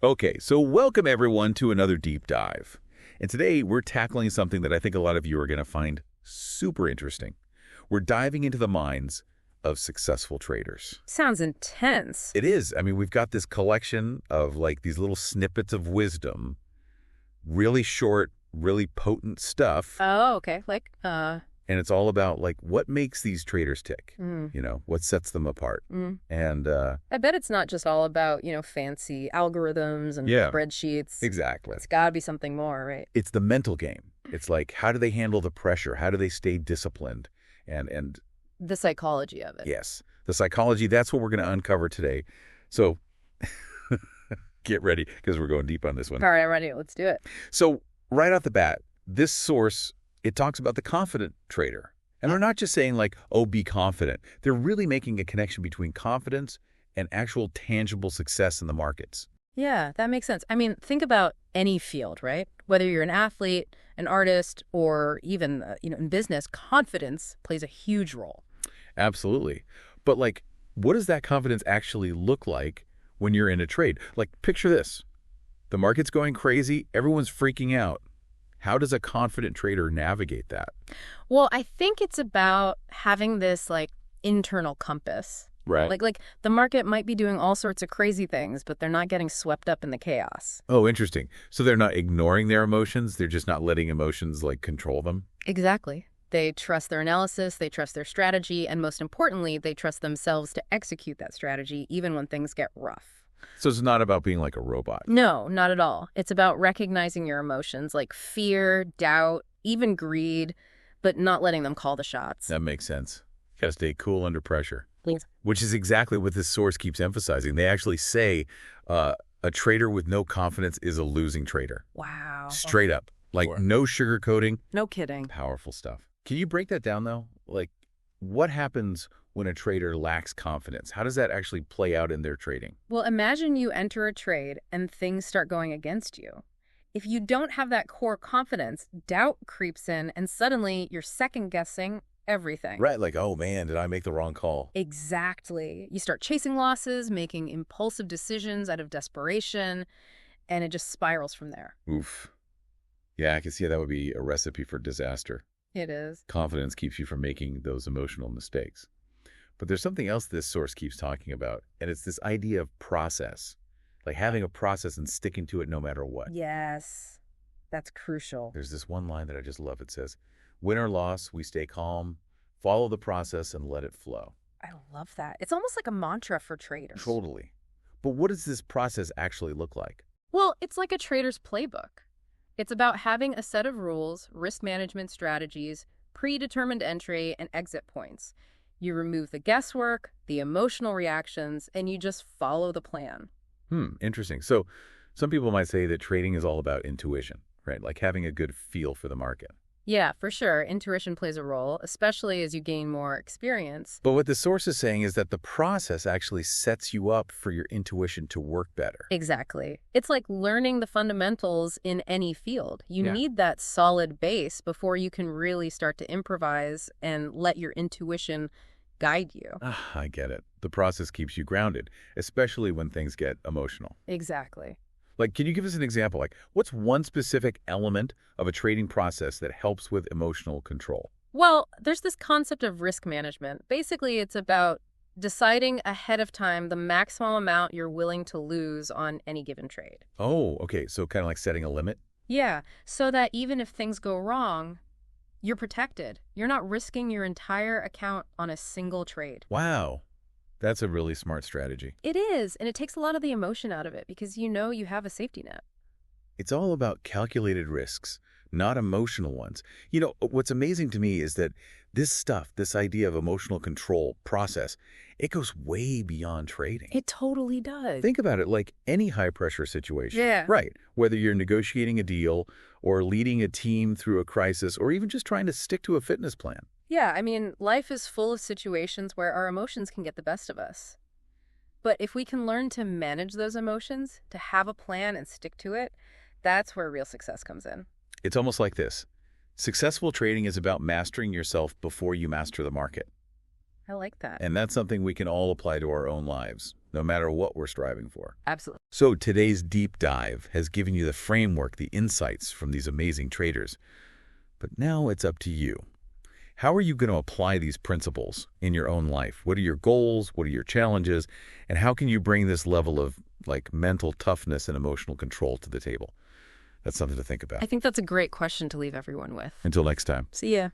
Okay, so welcome everyone to another deep dive. And today we're tackling something that I think a lot of you are going to find super interesting. We're diving into the minds of successful traders. Sounds intense. It is. I mean, we've got this collection of like these little snippets of wisdom, really short, really potent stuff. Oh, okay. And it's all about like what makes these traders tick, what sets them apart. And I bet it's not just all about, fancy algorithms and spreadsheets. exactly. It's got to be something more, right? It's the mental game. It's like, how do they handle the pressure? How do they stay disciplined? And The psychology of it. yes, the psychology, that's what we're going to uncover today. So get ready because we're going deep on this one. All right, I'm ready. Let's do it. So right off the bat, this source, it talks about the confident trader. And they're not just saying like, oh, be confident. They're really making a connection between confidence and actual tangible success in the markets. Yeah, that makes sense. I mean, think about any field, right? Whether you're an athlete, an artist, or even, in business, confidence plays a huge role. Absolutely. But like, what does that confidence actually look like when you're in a trade? Like, picture this. The market's going crazy. Everyone's freaking out. How does a confident trader navigate that? Well, I think it's about having this, internal compass. Right. Like the market might be doing all sorts of crazy things, but they're not getting swept up in the chaos. Oh, interesting. So they're not ignoring their emotions. They're just not letting emotions control them. Exactly. They trust their analysis, they trust their strategy, and most importantly, they trust themselves to execute that strategy even when things get rough. So it's not about being like a robot. No, not at all. It's about recognizing your emotions like fear, doubt, even greed, but not letting them call the shots. That makes sense. You got to stay cool under pressure. Please. Which is exactly what this source keeps emphasizing. They actually say a trader with no confidence is a losing trader. Wow. Straight up. Like no sugarcoating. No kidding. Powerful stuff. Can you break that down, though? Like, what happens when a trader lacks confidence? How does that actually play out in their trading? Well, imagine you enter a trade and things start going against you. If you don't have that core confidence, doubt creeps in and suddenly you're second-guessing everything. Right, like, oh man, did I make the wrong call? Exactly. You start chasing losses, making impulsive decisions out of desperation, and it just spirals from there. Oof. Yeah, I can see how that would be a recipe for disaster. It is. Confidence keeps you from making those emotional mistakes. But there's something else this source keeps talking about, and it's this idea of process. Like having a process and sticking to it no matter what. Yes, that's crucial. There's this one line that I just love. It says, win or loss, we stay calm, follow the process, and let it flow. I love that. It's almost like a mantra for traders. Totally. But what does this process actually look like? Well, it's like a trader's playbook. It's about having a set of rules, risk management strategies, predetermined entry, and exit points. You remove the guesswork, the emotional reactions, and you just follow the plan. Interesting. So some people might say that trading is all about intuition, right? Like having a good feel for the market. Yeah, for sure. Intuition plays a role, especially as you gain more experience. But what the source is saying is that the process actually sets you up for your intuition to work better. Exactly. It's like learning the fundamentals in any field. You need that solid base before you can really start to improvise and let your intuition guide you. I get it. The process keeps you grounded, especially when things get emotional. Exactly. Like, can you give us an example? Like, what's one specific element of a trading process that helps with emotional control? Well, there's this concept of risk management. Basically, it's about deciding ahead of time the maximum amount you're willing to lose on any given trade. Oh, okay. So kind of like setting a limit? Yeah, so that even if things go wrong, you're protected. You're not risking your entire account on a single trade. Wow. That's a really smart strategy. It is, and it takes a lot of the emotion out of it because you know you have a safety net. It's all about calculated risks, not emotional ones. You know, what's amazing to me is that this stuff, this idea of emotional control process, it goes way beyond trading. It totally does. Think about it like any high-pressure situation. Yeah. Right. Whether you're negotiating a deal or leading a team through a crisis or even just trying to stick to a fitness plan. Yeah, I mean, life is full of situations where our emotions can get the best of us. But if we can learn to manage those emotions, to have a plan and stick to it, that's where real success comes in. It's almost like this. Successful trading is about mastering yourself before you master the market. I like that. And that's something we can all apply to our own lives. no matter what we're striving for. Absolutely. So today's deep dive has given you the framework, the insights from these amazing traders. But now it's up to you. How are you going to apply these principles in your own life? What are your goals? What are your challenges? And how can you bring this level of mental toughness and emotional control to the table? That's something to think about. I think that's a great question to leave everyone with. Until next time. See ya.